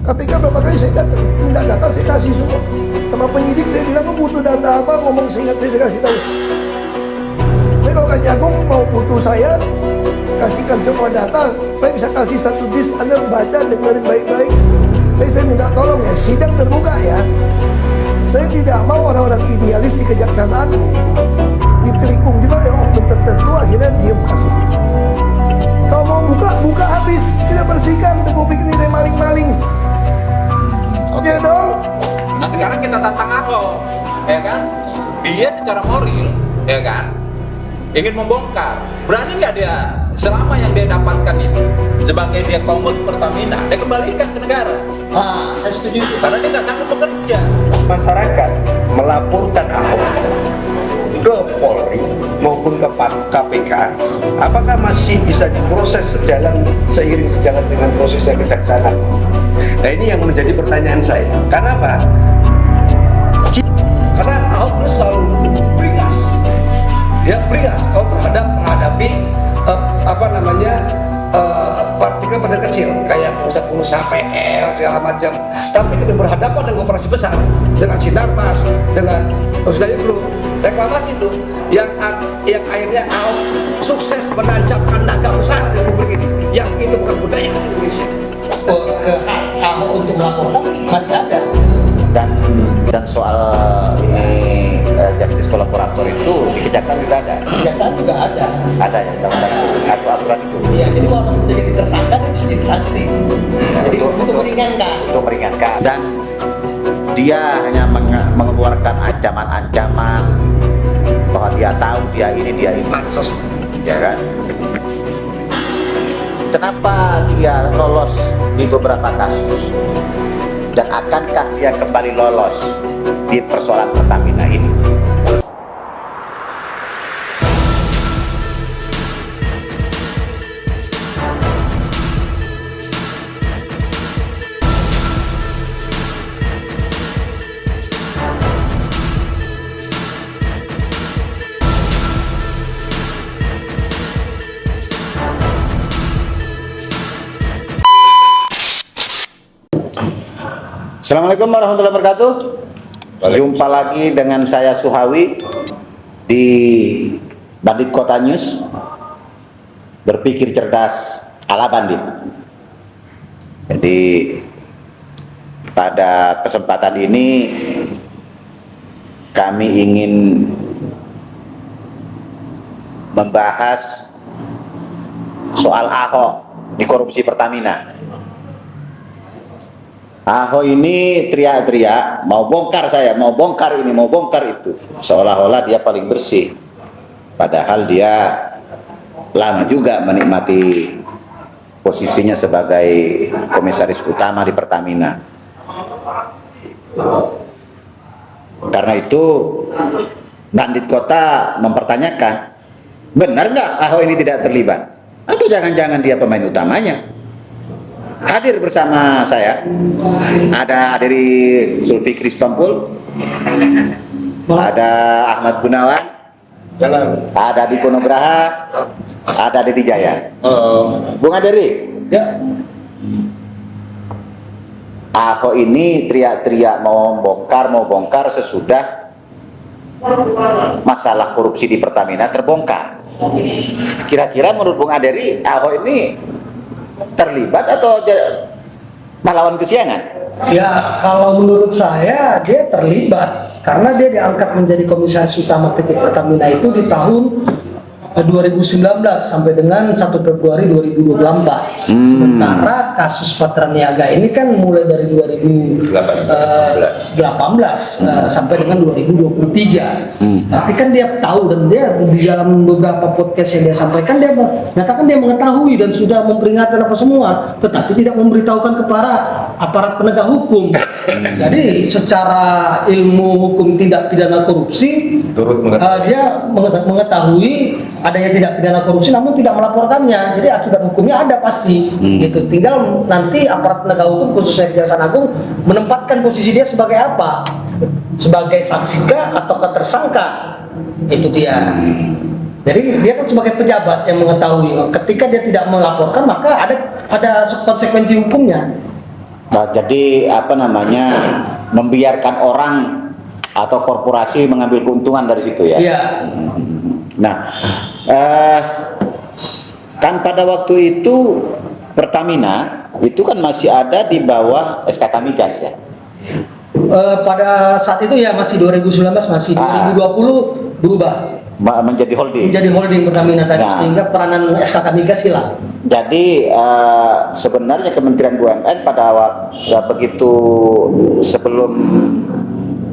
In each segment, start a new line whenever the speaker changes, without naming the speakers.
KPK berapa kali saya datang, minta data saya kasih semua. Sama penyidik saya bilang, lu butuh data apa, ngomong seingat saya kasih tahu. Tapi kalau Kak Jagung mau butuh saya, kasihkan semua data, saya bisa kasih satu disk, Anda baca, dengerin baik-baik. Tapi saya minta tolong ya, sidang terbuka ya. Saya tidak mau orang-orang idealis di Kejaksaan Agung ditelikung juga oleh oknum tertentu, akhirnya diam kasus. Kalau mau buka, buka habis, tidak bersihkan, publik nilai maling-maling. Oke dong.
Nah sekarang kita tantang Ahok, ya kan? Dia secara moral, ya kan? Ingin membongkar, berani nggak dia selama yang dia dapatkan itu sebagai dia komut Pertamina, dia kembalikan ke negara?
Saya setuju.
Karena dia nggak sanggup bekerja.
Masyarakat melaporkan Ahok ke Polri maupun ke KPK, apakah masih bisa diproses seiring sejalan dengan proses dari kejaksaan? Nah ini yang menjadi pertanyaan saya. Karena apa? Karena Ahok selalu beringas. Dia beringas kalau terhadap menghadapi partikel-partikel kecil kayak pengusaha PR segala macam. Tapi kita berhadapan dengan operasi besar, dengan Sinarmas, dengan Osdaya Group, reklamasi itu yang akhirnya Ahok sukses menancapkan naga besar di republik ini, yang itu bukan budaya di Indonesia.
Ahok untuk melaporkan masih ada.
Dan soal ini justice kolaborator itu di kejaksaan juga ada.
Kejaksaan juga ada.
Ada ya undang-undang itu atau aturan itu.
Iya, jadi walaupun dia jadi tersangka dia bisa jadi saksi. Jadi untuk meringankan.
Untuk meringankan. Dan dia hanya mengeluarkan ancaman-ancaman bahwa dia tahu dia ini
Pansos.
ya kan. Kenapa dia lolos di beberapa kasus? Dan akankah dia kembali lolos di persoalan Pertamina ini? Assalamualaikum warahmatullahi wabarakatuh. Jumpa lagi dengan saya Suhawi di Bandit Kota News. Berpikir cerdas ala bandit. Jadi pada kesempatan ini kami ingin membahas soal Ahok di korupsi Pertamina. Ahok ini teriak-teriak, mau bongkar saya, mau bongkar ini, mau bongkar itu. Seolah-olah dia paling bersih. Padahal dia lama juga menikmati posisinya sebagai komisaris utama di Pertamina. Karena itu Bandit Kota mempertanyakan, benar nggak Ahok ini tidak terlibat? Atau jangan-jangan dia pemain utamanya? Hadir bersama saya ada dari Zulfikri Stompul, ada Ahmad Gunawan, ada Diko Nugraha, ada Dedi Jaya. Bung Aderi,
Ya.
Ahok ini teriak-teriak mau bongkar sesudah masalah korupsi di Pertamina terbongkar. Kira-kira menurut Bung Aderi, Ahok ini terlibat atau pahlawan kesiangan?
Ya, kalau menurut saya dia terlibat karena dia diangkat menjadi komisaris utama PT Pertamina itu di tahun 2019 sampai dengan 1 Februari 2024. Sementara kasus Patraniaga ini kan mulai dari 2018 sampai dengan 2023. Tapi kan dia tahu dan dia di dalam beberapa podcast yang dia sampaikan dia menyatakan dia mengetahui dan sudah memperingatkan apa semua, tetapi tidak memberitahukan kepada aparat penegak hukum. Jadi secara ilmu hukum tindak pidana korupsi dia mengetahui adanya tindak pidana korupsi namun tidak melaporkannya. Jadi akibat hukumnya ada pasti. Gitu. Tinggal nanti aparat penegak hukum khususnya Kejaksaan Agung menempatkan posisi dia sebagai apa? Sebagai saksi kah atau tersangka? Itu dia. Jadi dia kan sebagai pejabat yang mengetahui ketika dia tidak melaporkan maka ada konsekuensi hukumnya.
Nah, jadi apa namanya, membiarkan orang atau korporasi mengambil keuntungan dari situ ya?
Iya.
Nah, kan pada waktu itu Pertamina itu kan masih ada di bawah SKK Migas ya?
Pada saat itu ya masih 2019, masih 2020 berubah
Menjadi holding.
menjadi holding Pertamina tadi,
Nah.
sehingga peranan SKK Migas hilang.
Jadi sebenarnya Kementerian BUMN pada waktu begitu sebelum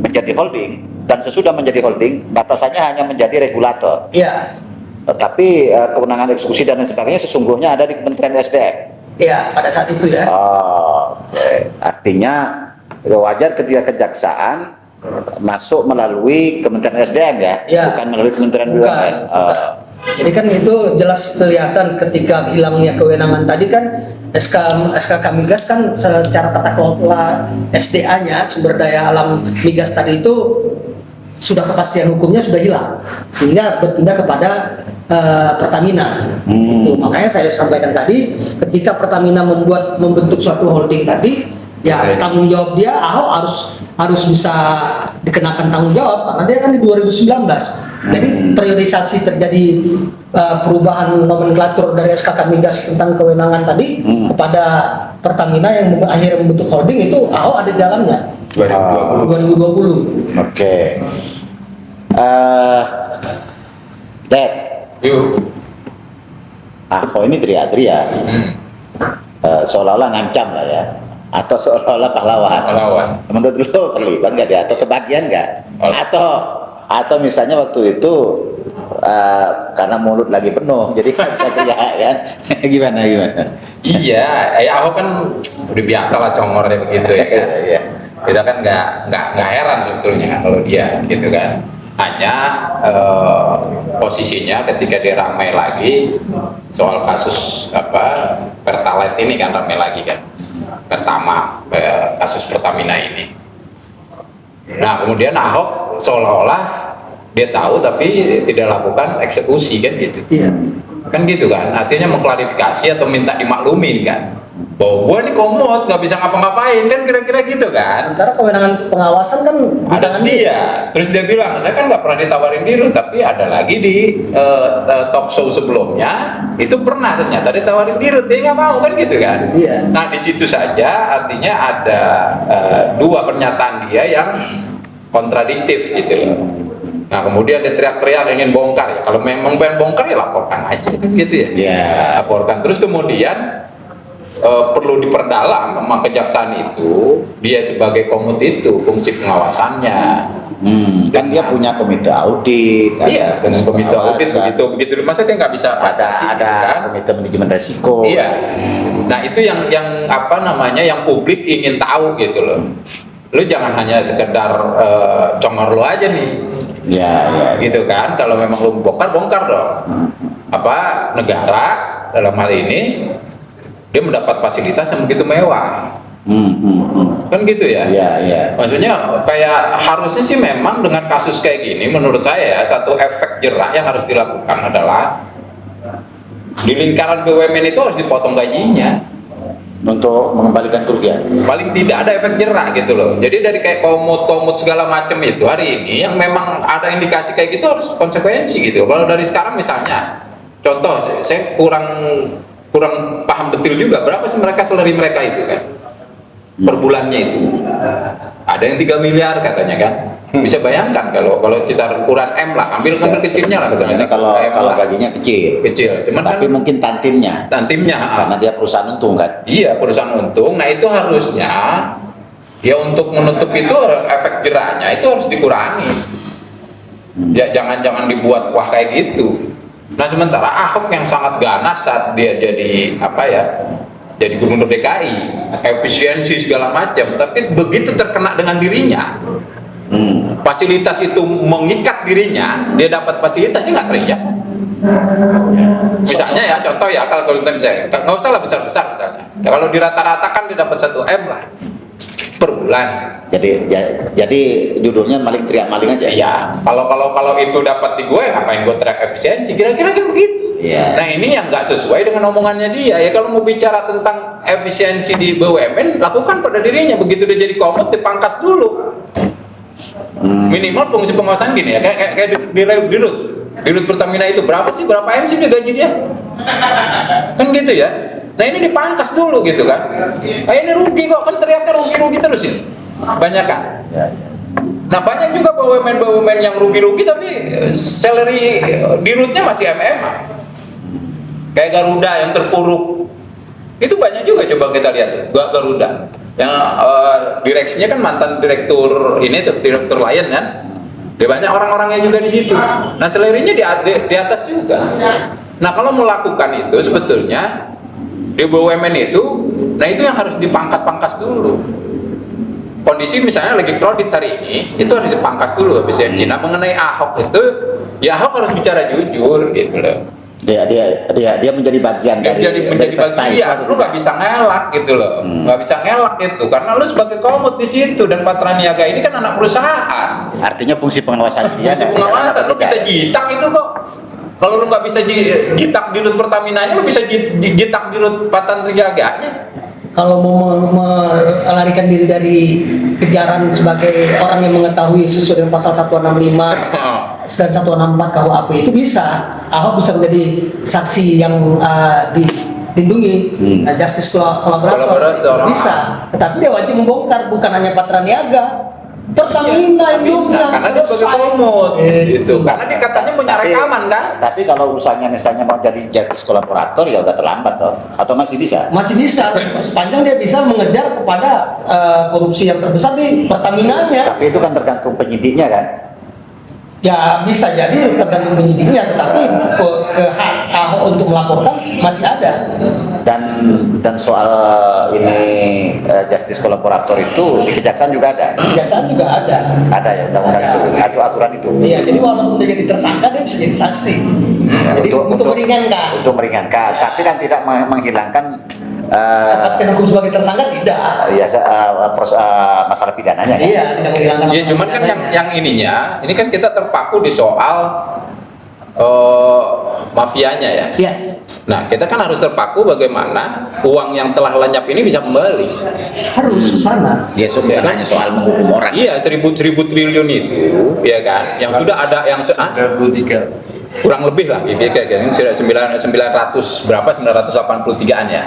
menjadi holding dan sesudah menjadi holding, batasannya hanya menjadi regulator.
Iya.
Tetapi kewenangan eksekusi dan lain sebagainya sesungguhnya ada di Kementerian SDM.
Iya, pada saat itu ya.
Oh, oke. Artinya wajar ketika kejaksaan masuk melalui Kementerian SDM ya,
Ya.
bukan melalui Kementerian
Bukan,
BUMN.
bukan. Jadi kan itu jelas kelihatan ketika hilangnya kewenangan tadi kan SKK Migas kan secara tata kelola SDA-nya, sumber daya alam migas tadi itu sudah kepastian hukumnya sudah hilang, sehingga berpindah kepada Pertamina. Itu makanya saya sampaikan tadi, ketika Pertamina membentuk suatu holding tadi, ya tanggung jawab dia Ahok harus bisa dikenakan tanggung jawab karena dia kan di 2019. Jadi priorisasi terjadi perubahan nomenklatur dari SKK Migas tentang kewenangan tadi kepada Pertamina yang akhirnya membentuk holding, itu Ahok ada jalannya 2020.
Oke. Dad,
Yuk.
Ahok ini teriak-teriak, seolah-olah ngancam lah ya, atau seolah-olah pahlawan.
Pahlawan.
Menurut lo terlibat nggak dia? Atau kebagian nggak? Atau misalnya waktu itu karena mulut lagi penuh, jadi nggak bisa teriak kan? Gimana?
Iya, Ahok kan udah biasa lah congornya begitu ya kan.
Iya.
Kita kan nggak heran sebetulnya kalau dia gitu kan. Hanya posisinya ketika dia ramai lagi soal kasus Pertalite ini kan ramai lagi kan, pertama kasus Pertamina ini. Nah kemudian Ahok seolah-olah dia tahu tapi tidak lakukan eksekusi kan gitu.
Iya.
Kan gitu kan, artinya mengklarifikasi atau minta dimaklumin kan bahwa gua nih komod nggak bisa ngapa-ngapain kan, kira-kira gitu kan.
Sementara kewenangan pengawasan kan di
Ada
tangan
dia, terus dia bilang saya kan nggak pernah ditawarin diri, tapi ada lagi di talk show sebelumnya itu pernah ternyata ditawarin diri, dia nggak mau kan gitu kan.
Iya.
Nah di situ saja artinya ada dua pernyataan dia yang kontradiktif gitu loh. Nah kemudian dia teriak-teriak ingin bongkar ya, kalau memang pengen bongkar ya laporkan aja kan gitu ya.
Iya.
Laporkan, terus kemudian perlu diperdalam sama kejaksaan itu, dia sebagai komut itu fungsi pengawasannya.
Kan dia punya komite audit.
Iya, dan komite audit
pengawasan.
begitu masa dia nggak bisa batasi,
ada
kan?
komite manajemen resiko.
Iya. Nah itu yang yang publik ingin tahu gitu loh. Lu jangan hanya sekedar congor lu aja nih.
Iya.
Gitu kan, kalau memang lu bongkar dong. Negara dalam hal ini dia mendapat fasilitas yang begitu mewah, kan gitu ya.
Iya.
Maksudnya kayak harusnya sih memang dengan kasus kayak gini, menurut saya ya, satu efek jerak yang harus dilakukan adalah di lingkaran BUMN itu harus dipotong gajinya
Untuk mengembalikan kerugian.
paling tidak ada efek jerak gitu loh. Jadi dari kayak komut segala macam itu hari ini yang memang ada indikasi kayak gitu harus konsekuensi gitu. Kalau dari sekarang misalnya contoh, saya kurang paham betul juga berapa sih salary mereka itu kan per bulannya itu. Ada yang 3 miliar katanya kan. Bisa bayangkan kalau kita ukuran M lah, ambil kecilnya lah.
Sebenarnya kalau
lah.
gajinya kecil,
Cuman
tapi
kan
mungkin tantimnya
tantimnya
karena dia perusahaan untung kan.
iya perusahaan untung. Nah itu harusnya ya untuk menutup itu efek jeraknya itu harus dikurangi. Ya jangan dibuat wah kayak gitu. Nah sementara Ahok yang sangat ganas saat dia jadi jadi gubernur DKI, efisiensi segala macam, tapi begitu terkena dengan dirinya, fasilitas itu mengikat dirinya, dia dapat fasilitas dia nggak kerja. Misalnya ya contoh ya, kalau misalnya nggak usah lah besar-besar misalnya, ya, kalau di rata-rata kan dia dapat 1 M lah per bulan.
Jadi judulnya maling teriak maling aja.
Iya, kalau itu dapat di gue, ngapain gue teriak efisiensi? Kira-kira kan begitu.
Iya.
Nah ini yang nggak sesuai dengan omongannya dia. Ya kalau mau bicara tentang efisiensi di BUMN, lakukan pada dirinya. Begitu dia jadi komut, dipangkas dulu. Minimal fungsi pengawasan gini ya, kayak di Rut Pertamina itu berapa M sih dia gaji dia? Kan gitu ya. Nah ini dipangkas dulu gitu kan. Ini rugi kok, kan teriaknya rugi terus ini. Banyak kan? Nah banyak juga BUMN yang rugi-rugi tapi salary di Rutnya masih MMA. Kayak Garuda yang terpuruk. Itu banyak juga, coba kita lihat tuh, Garuda. Yang direksinya kan mantan direktur direktur Lion kan. Dia banyak orang-orangnya juga di situ. Nah, salary-nya di atas juga. Nah, kalau melakukan itu sebetulnya di BUMN itu, nah itu yang harus dipangkas-pangkas dulu. Kondisi misalnya lagi kredit hari ini, itu harus dipangkas dulu efisiensi. Nah, mengenai Ahok itu, ya Ahok harus bicara jujur gitu loh.
Dia menjadi bagian
menjadi
pesta
bagian,
itu
lu nggak bisa ngelak gitu loh, nggak bisa ngelak itu karena lu sebagai komut di situ dan Patra Niaga ini kan anak perusahaan.
Artinya fungsi pengawasan dia.
Fungsi pengawasan lu bisa jitak itu kok. Kalau lu nggak bisa jitak di Rut Pertaminanya, lu bisa jitak di Rut Patra Niaganya.
Kalau mau melarikan diri dari kejaran sebagai orang yang mengetahui sesuai dengan pasal 165 dan 164 KUHP itu bisa. Ahok bisa menjadi saksi yang dilindungi, justice collaborator bisa. Tetapi dia wajib membongkar, bukan hanya Patra Niaga, Pertamina, Indonesia.
Karena dia sebagai komut gitu. Karena dia katanya punya rekaman kan.
Tapi kalau urusannya misalnya mau jadi justice kolaborator ya udah terlambat toh. Atau masih bisa?
Masih bisa, sepanjang dia bisa mengejar kepada korupsi yang terbesar di Pertaminanya.
Tapi itu kan tergantung penyidiknya kan.
Ya bisa jadi tergantung penyidiknya, tetapi ke hak Ahok untuk melaporkan masih ada.
Dan soal ini justice kolaborator itu di kejaksaan juga ada.
Kejaksaan juga ada.
Ada ya undang-undang itu atau aturan itu.
Iya, jadi walaupun dia jadi tersangka dia bisa jadi saksi. Jadi untuk meringankan.
Untuk meringankan, tapi kan tidak menghilangkan
Kepastian hukum sebagai tersangka tidak.
ya masalah pidananya kan.
Iya, tidak menghilangkan.
Ya cuman kan yang ini kan kita terpaku di soal mafianya ya.
Iya.
Nah, kita kan harus terpaku bagaimana uang yang telah lenyap ini bisa kembali.
Harus ke sana.
Dia bukan hanya soal menghukum orang.
Iya, 1000 triliun itu, ya kan? Yang sudah ada yang
93.
kurang lebih lah, gitu kayak gini, 900 berapa 983-an ya.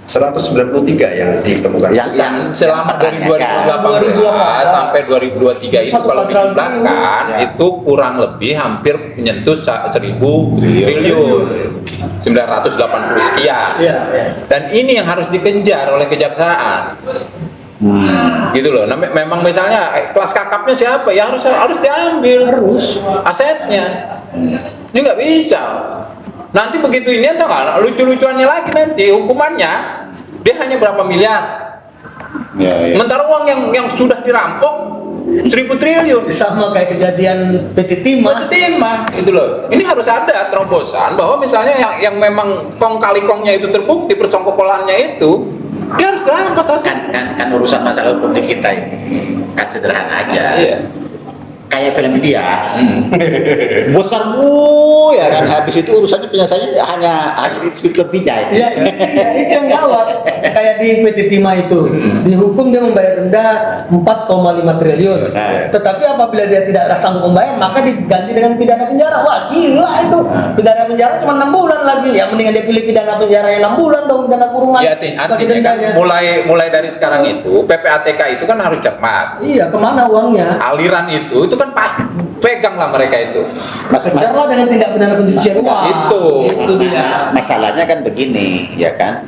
193 yang ditemukan.
Yang selama dari 2018 sampai 2023 itu kalau dijumlahkan itu kurang lebih hampir menyentuh 1000 triliun. 980 sekian. Dan ini yang harus dikejar oleh kejaksaan. Gitu loh. Nah, memang misalnya kelas kakapnya siapa ya harus diambil asetnya. Ini nggak bisa. Nanti begitu ini entah kan lucu-lucuannya lagi nanti hukumannya dia hanya berapa miliar. Sementara uang yang sudah dirampok 1000 triliun.
Sama kayak kejadian PT Timah
gitu loh. Ini harus ada terobosan bahwa misalnya yang memang kong kali kongnya itu terbukti persengkokolannya itu dia harus rampas aset.
Kan urusan masalah hukum di kita ini kan sederhana aja.
Iya.
Kayak film India, besar ya kan. Habis itu urusannya penyelesaiannya hanya Inspektur Vijay.
Iya, itu yang gawat. Kayak di PT Timah itu, dihukum dia membayar denda 4,5 triliun. Tetapi apabila dia tidak sanggup membayar, maka diganti dengan pidana penjara. Wah, gila itu. Pidana penjara cuma 6 bulan lagi. Ya mendingan dia pilih pidana penjara yang 6 bulan dong, pidana kurungan.
Ya, artinya kan mulai dari sekarang itu PPATK itu kan harus cermat.
Iya, kemana uangnya?
Aliran itu kan pasti pegang lah mereka itu.
Kejarlah dengan tindak pidana pencucian uang. Itu dia.
Masalahnya kan begini, ya kan?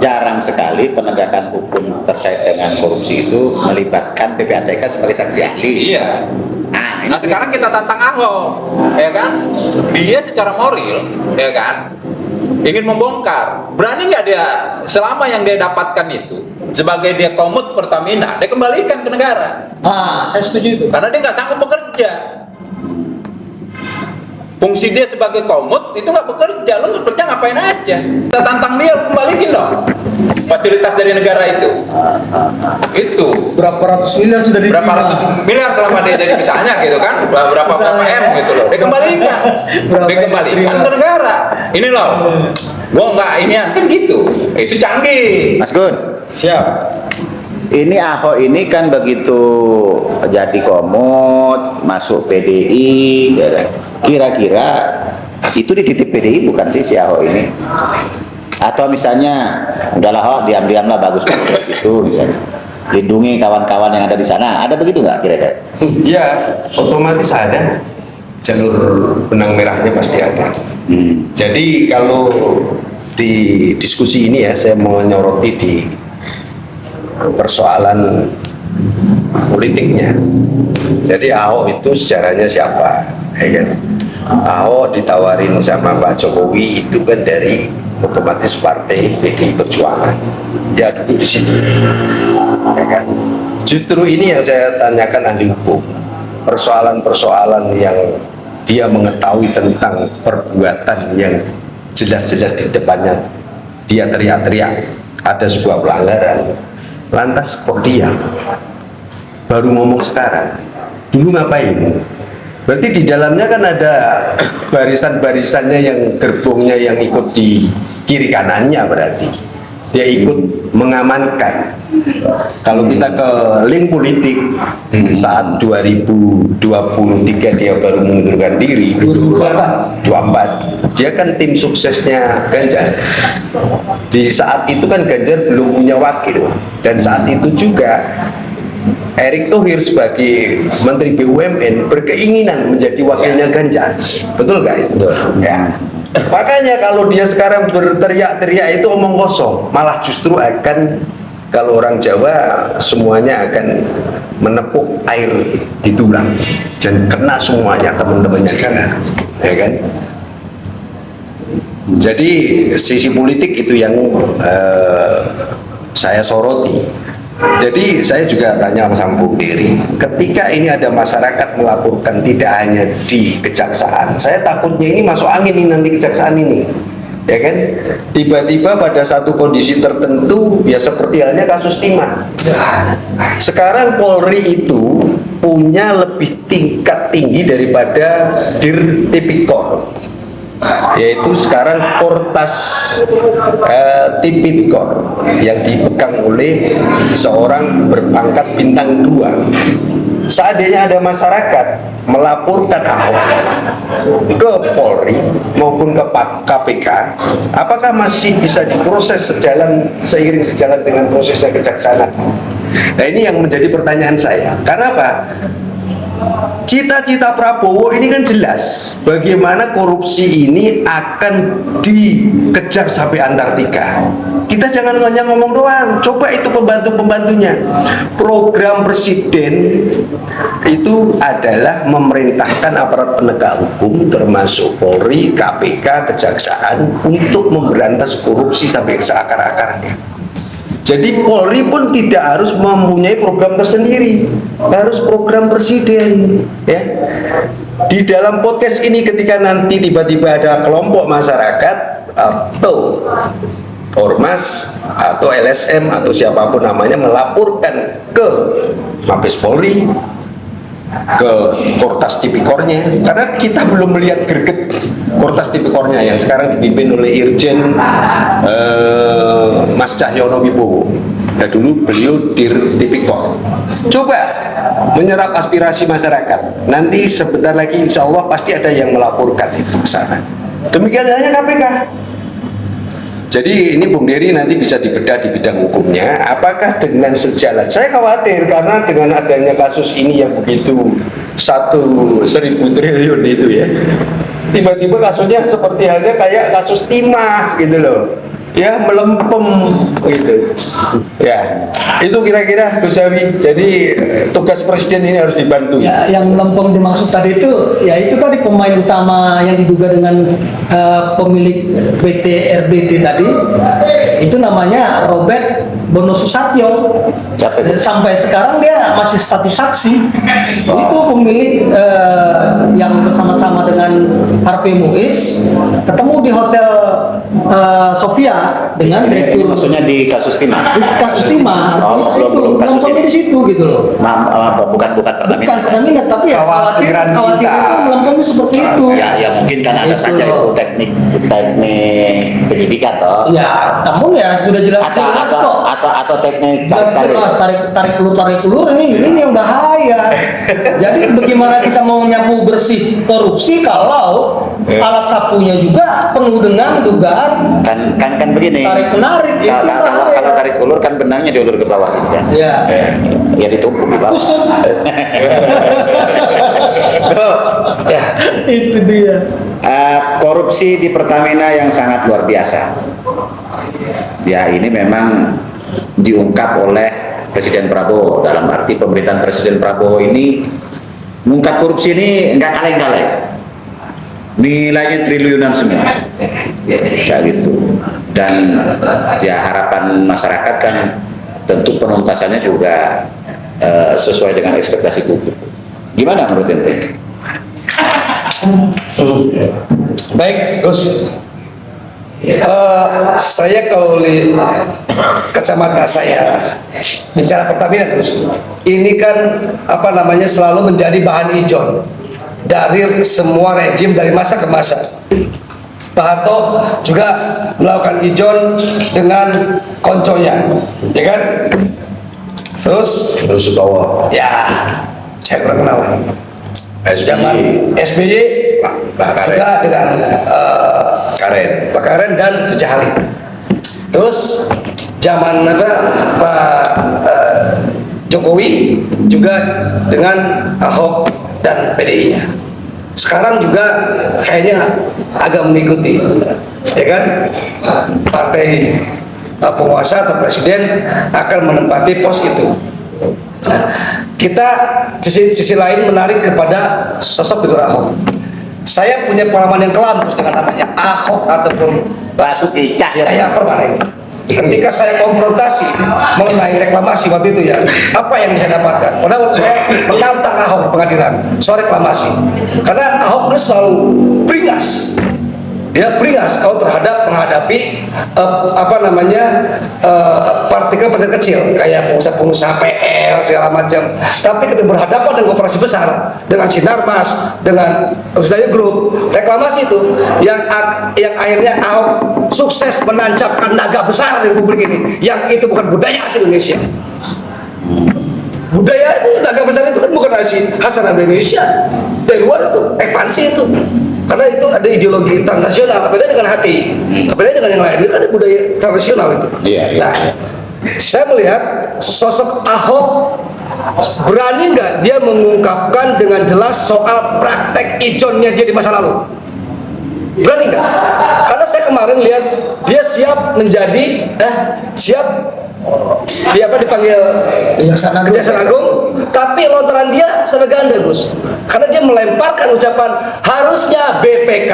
Jarang sekali penegakan hukum terkait dengan korupsi itu melibatkan PPATK sebagai saksi ahli.
Iya. Nah, sekarang kita tantang Ahok, ya kan? Dia secara moral, ya kan? Ingin membongkar. Berani nggak dia selama yang dia dapatkan itu sebagai dia komut Pertamina, dia kembalikan ke negara.
Saya setuju itu.
Karena dia nggak sanggup bekerja. Fungsi dia sebagai komut itu nggak bekerja, lu nggak kerja ngapain aja? Kita tantang dia, lu kembaliin dong fasilitas dari negara itu. Itu
Berapa ratus miliar sudah diterima?
berapa ratus miliar selama dia jadi misalnya gitu kan, berapa M gitu loh, dikembalikan ke negara. Ini loh, gua nggak inian kan gitu, itu canggih.
Mas Gun,
Siap.
ini Ahok ini kan begitu jadi komut, masuk PDI, ya kan? Kira-kira itu dititip PDI bukan sih si Ahok ini? Atau misalnya, udahlah Ahok, diam-diamlah bagus di situ misalnya. Lindungi kawan-kawan yang ada di sana. Ada begitu nggak kira-kira?
Ya, otomatis ada. Jalur benang merahnya pasti ada. Jadi kalau di diskusi ini ya, saya mau menyoroti di persoalan politiknya. Jadi Ahok itu sejarahnya siapa? Ya kan? Ahok ditawarin sama Pak Jokowi itu kan dari otomatis partai PDI Perjuangan. Dia duduk di situ. Ya kan? Justru ini yang saya tanyakan ahli hukum. Persoalan-persoalan yang dia mengetahui tentang perbuatan yang jelas-jelas di depannya dia teriak-teriak ada sebuah pelanggaran. Lantas kok dia baru ngomong sekarang? Dulu ngapain? Berarti di dalamnya kan ada barisan-barisannya yang gerbongnya yang ikut di kiri kanannya, berarti dia ikut mengamankan. Kalau kita ke link politik saat 2023 dia baru mengundurkan diri, 24 dia kan tim suksesnya Ganjar. Di saat itu kan Ganjar belum punya wakil, dan saat itu juga Erick Thohir sebagai Menteri BUMN berkeinginan menjadi wakilnya Ganjar. Betul nggak itu?
Betul.
Ya. Makanya kalau dia sekarang berteriak-teriak itu omong kosong, malah justru akan, kalau orang Jawa semuanya akan menepuk air di tulang dan kena semuanya teman-temannya kan, ya kan? Jadi sisi politik itu yang saya soroti. Jadi saya juga tanya sama Bung Diri, ketika ini ada masyarakat melaporkan tidak hanya di kejaksaan, saya takutnya ini masuk angin ini nanti kejaksaan ini, ya kan? Tiba-tiba pada satu kondisi tertentu, ya seperti halnya kasus timah. Sekarang Polri itu punya lebih tingkat tinggi daripada Dir Tipikor, yaitu sekarang Kortas Tipikor yang dipegang oleh seorang berpangkat bintang 2. Seandainya ada masyarakat melaporkan Ahok ke Polri maupun ke KPK, apakah masih bisa diproses seiring sejalan dengan prosesnya kejaksaan? Nah, ini yang menjadi pertanyaan saya. Karena apa? Cita-cita Prabowo ini kan jelas, bagaimana korupsi ini akan dikejar sampai Antartika. Kita jangan hanya ngomong doang, coba itu pembantu-pembantunya. Program presiden itu adalah memerintahkan aparat penegak hukum termasuk Polri, KPK, Kejaksaan untuk memberantas korupsi sampai ke seakar-akarnya. Jadi Polri pun tidak harus mempunyai program tersendiri, harus program presiden. Ya. Di dalam podcast ini ketika nanti tiba-tiba ada kelompok masyarakat atau ormas atau LSM atau siapapun namanya melaporkan ke Mabes Polri, ke Kortas Tipikornya, karena kita belum melihat greget Kortas Tipikornya yang sekarang dipimpin oleh Irjen Mas Cahyono Wibowo. Nah, dulu beliau Dir Tipikor. Coba menyerap aspirasi masyarakat. Nanti sebentar lagi insya Allah pasti ada yang melaporkan itu ke sana. Demikian halnya KPK. Jadi ini Bung Dery nanti bisa dibedah di bidang hukumnya. Apakah dengan sejalan? Saya khawatir karena dengan adanya kasus ini yang begitu 1.000 triliun itu ya, tiba-tiba kasusnya seperti halnya kayak kasus timah gitu loh. Ya melempem gitu. Ya itu kira-kira Gus Zawi. Jadi tugas presiden ini harus dibantu.
Ya, yang lempeng dimaksud tadi itu, ya itu tadi pemain utama yang diduga dengan pemilik PT RBT tadi, itu namanya Robert
Bono Susatyo.
Siapa itu?
Sampai sekarang dia masih status saksi. Itu pemilik yang bersama-sama dengan Harvey Muiz ketemu di hotel Sofia dengan
Ini
direktur.
maksudnya di kasus timah.
Di kasus timah,
Oh,
artinya
belum
itu
kasus
melampaunya
ini.
di situ gitu loh.
Bukan Pertamina.
Bukan Pertamina, tapi ya
Kekhawatiran
khawatiran
kita.
itu melampaunya seperti itu.
Ya mungkin kan ada
Itu
saja
loh.
itu teknik penyidikan toh.
Ya, namun ya sudah jelas jelas kok.
Atau teknik
Jelas tarik ulur ini yang bahaya. Jadi bagaimana kita mau nyapu bersih korupsi kalau alat sapunya juga penuh dengan dugaan
kan begini.
tarik menarik itu bahaya.
Kalau tarik ulur kan benangnya diulur ke bawah gitu kan.
Ya,
Ya ditumpuk di bawah.
kusut.
Ya.
Itu dia.
Korupsi di Pertamina yang sangat luar biasa. Ya ini memang diungkap oleh Presiden Prabowo. Dalam arti pemerintahan Presiden Prabowo ini mengungkap korupsi ini nggak kaleng-kaleng. Nilainya triliunan semua. Ya gitu. Dan ya harapan masyarakat kan tentu penuntasannya juga sesuai dengan ekspektasi publik. Gimana menurut ente?
Baik, Gus. Saya kalau kacamata saya bicara Pertamina, Gus, ini kan apa namanya selalu menjadi bahan ijon dari semua rejim dari masa ke masa. Pak Harto juga melakukan ijon dengan konconya, ya kan? Terus
Sutowo,
ya saya kurang kenal lah. Zaman SBY
Pak Karen.
juga dengan
Karen.
Pak Karen dan Cahali. Terus zaman apa Pak Jokowi juga dengan Ahok dan PDI-nya. Sekarang juga kayaknya agak mengikuti, ya kan? Partai penguasa atau presiden akan menempati pos itu. Nah, kita sisi lain menarik kepada sosok figur Ahok. Saya punya pengalaman yang kelam dengan namanya Ahok ataupun
Basuki
Cahaya Permanen. Ketika saya konfrontasi mengenai reklamasi waktu itu ya, apa yang saya dapatkan? Pada waktu saya menantang Ahok pengadilan soal reklamasi, karena Ahok itu selalu beringas. Dia beringas kalau terhadap menghadapi partikel-partikel kecil kayak pengusaha-pengusaha PR segala macam. Tapi ketika berhadapan dengan operasi besar, dengan Sinarmas, dengan Osdaya Group, reklamasi itu yang akhirnya Ahok sukses menancapkan naga besar di Republik ini, yang itu bukan budaya asli Indonesia. Budaya itu naga besar itu kan bukan khas Indonesia, dari luar itu ekspansi itu. Karena itu ada ideologi transnasional, beda dengan hati, beda dengan yang lain. Itu ada budaya transnasional itu.
Iya.
Nah, saya melihat sosok Ahok berani nggak dia mengungkapkan dengan jelas soal praktek ijonnya dia di masa lalu? Berani nggak? Karena saya kemarin lihat dia siap menjadi dia dipanggil Kejaksaan Agung, tapi lontaran dia seraganda, Gus. Karena dia melemparkan ucapan harusnya BPK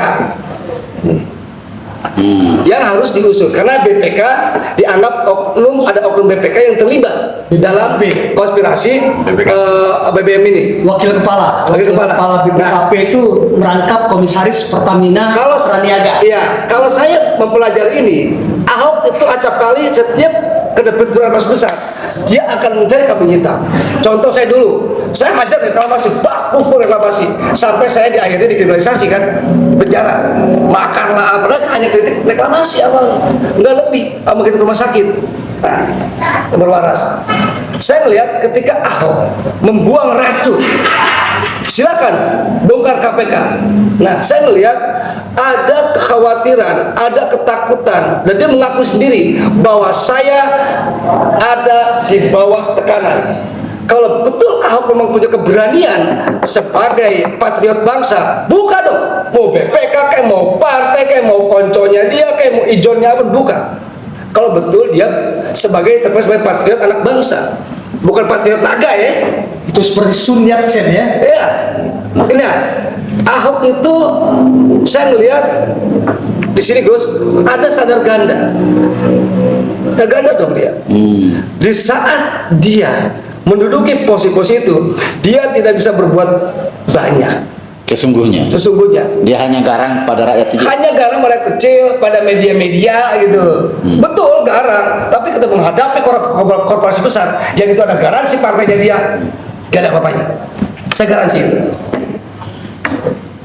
yang harus diusut, karena BPK dianggap ada oknum BPK yang terlibat di dalam konspirasi BBM ini.
Wakil kepala BPKP itu merangkap komisaris Pertamina Praniaga.
Iya, kalau saya mempelajari ini, Ahok itu acap kali setiap benturan kasus besar, dia akan mencari kambing hitam. Contoh saya dulu, saya hajar reklamasi, pukul reklamasi, sampai saya akhirnya dikriminalisasi kan, penjara, makanlah apa, hanya kritik reklamasi awalnya, nggak lebih, sama kita rumah sakit. Nah, berwaras. Saya melihat ketika Ahok membuang racun, silakan bongkar KPK. Nah, saya melihat ada kekhawatiran, ada ketakutan, dan dia mengaku sendiri bahwa saya ada di bawah tekanan. Kalau betul Ahok memang punya keberanian sebagai patriot bangsa, buka dong. Mau BPK kayak mau partai kayak mau konconya dia kayak mau ijonnya apa, buka. Kalau betul dia sebagai patriot anak bangsa, bukan patriot naga ya.
Itu seperti Sun Yat-sen ya.
Iya. Ini Ahok itu saya melihat di sini, Gus, ada standar ganda. terganda dong dia. Di saat dia menduduki posisi itu, dia tidak bisa berbuat banyak.
Sesungguhnya dia hanya garang pada rakyat kecil.
Hanya garang pada kecil, pada media-media gitu loh. Betul garang, tapi kita menghadapi korporasi besar yang itu ada garansi partainya dia, gak ada apa-apanya. Saya garansi itu.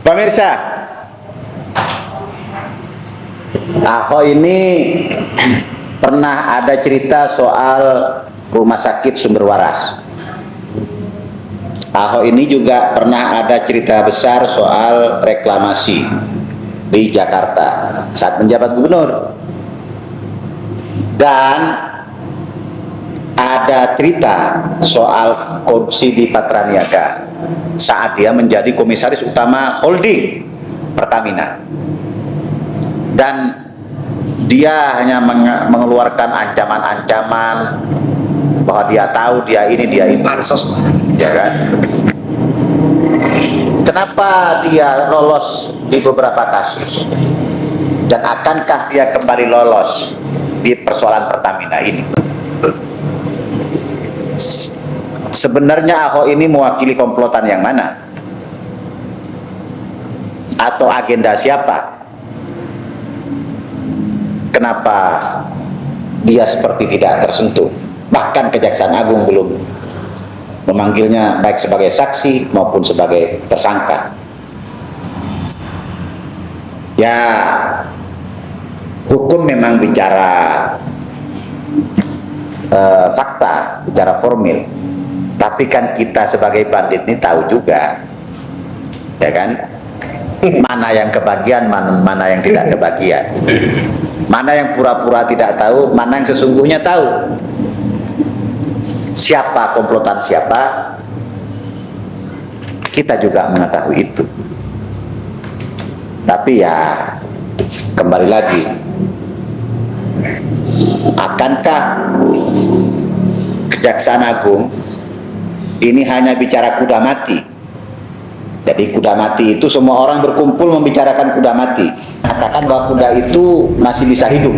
Pemirsa, Ahok ini pernah ada cerita soal rumah sakit Sumber Waras. Ahok ini juga pernah ada cerita besar soal reklamasi di Jakarta saat menjabat gubernur. Dan ada cerita soal korupsi di Patraniaga saat dia menjadi komisaris utama holding Pertamina. Dan dia hanya mengeluarkan ancaman-ancaman bahwa dia tahu, dia ini, dia itu.
Pansos,
Ya kan? Kenapa dia lolos di beberapa kasus? Dan akankah dia kembali lolos di persoalan Pertamina ini? Sebenarnya Ahok ini mewakili komplotan yang mana? Atau agenda siapa? Kenapa dia seperti tidak tersentuh? Bahkan Kejaksaan Agung belum memanggilnya baik sebagai saksi maupun sebagai tersangka. Ya, hukum memang bicara fakta, bicara formil. Tapi kan kita sebagai bandit ini tahu juga, ya kan? Mana yang kebagian, mana yang tidak kebagian. Mana yang pura-pura tidak tahu, mana yang sesungguhnya tahu. Siapa komplotan siapa, kita juga mengetahui itu. Tapi ya, kembali lagi, akankah Kejaksaan Agung ini hanya bicara kuda mati? Jadi kuda mati itu semua orang berkumpul membicarakan kuda mati. Katakan bahwa kuda itu masih bisa hidup,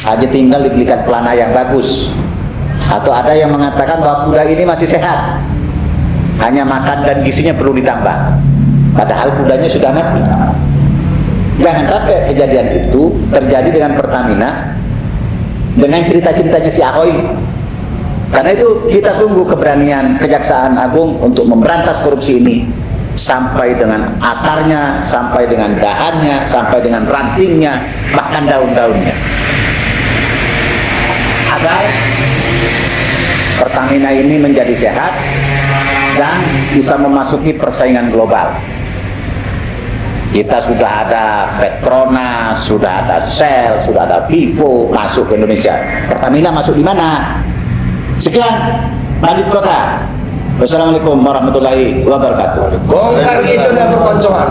hanya tinggal dibelikan pelana yang bagus. Atau ada yang mengatakan bahwa kuda ini masih sehat, hanya makan dan gizinya perlu ditambah, padahal kudanya sudah mati. Jangan sampai kejadian itu terjadi dengan Pertamina, dengan cerita-ceritanya si Ahok ini. Karena itu kita tunggu keberanian Kejaksaan Agung untuk memberantas korupsi ini, sampai dengan akarnya, sampai dengan dahannya, sampai dengan rantingnya, bahkan daun-daunnya, agar Pertamina ini menjadi sehat dan bisa memasuki persaingan global. Kita sudah ada Petronas, sudah ada Shell, sudah ada Vivo masuk ke Indonesia. Pertamina masuk di mana? Sekian, Bandit Kota. Wassalamualaikum warahmatullahi wabarakatuh.
Bongkar itu dan perkoncoan.